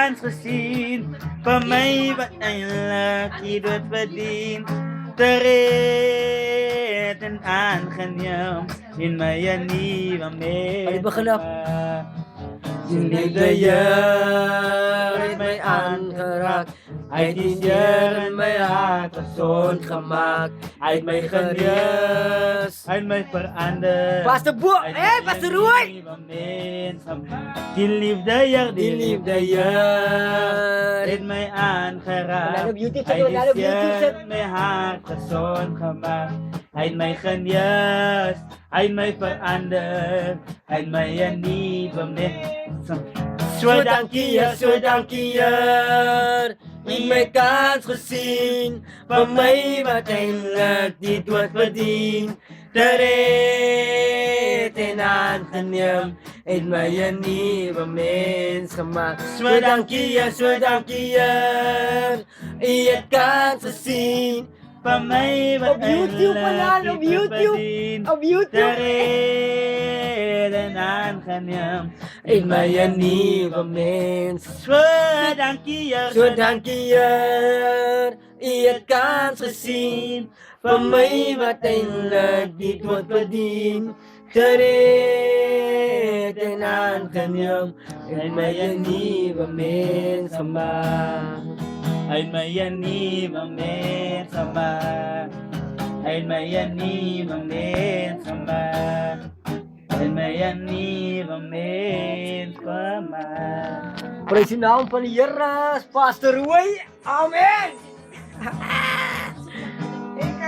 gezien van mij wat eindelijk ieder verdient. Terecht en aangenaam in mijn nieuwe Ay, baka na. meegemaakt. Zijn liefde heeft mij aangeraakt. Hij is hier in mijn hart gezond gemaakt. Hij heeft mij gerust. Hij mij veranderd. Pastor Bo, Pastor Roy! Die liefde jar, Die liefde heeft mij aangeraakt. Wala na beauty set, Hij wala na is beauty hier set. in mijn hart gezond gemaakt. Hij heeft mij gerust. Hij heeft mij veranderd. Hij heeft mij een nieuwe mens. Zo dank je. In mijn kans gezien, van mij wat eindelijk niet wordt verdiend. Terecht en aangenaam, heeft mij een nieuwe mens gemaakt. Zo dank je. In je kans gezien, Van mij wat op YouTube pala, op YouTube. Op YouTube. Terecht en aangenaam. heeft mij een nieuwe mens. Zo dank je. Zo dank je. In je kans gezien, van mij wat eindelijk niet wordt verdiend. Terecht en aangenaam, heeft mij een nieuwe mens gemaakt. Hij heeft mij een nieuwe mens gemaakt. Hij heeft mij een nieuwe mens gemaakt. Hij heeft mij een nieuwe mens gemaakt. Praise the name van de Heer, Pastor Roy. Amen.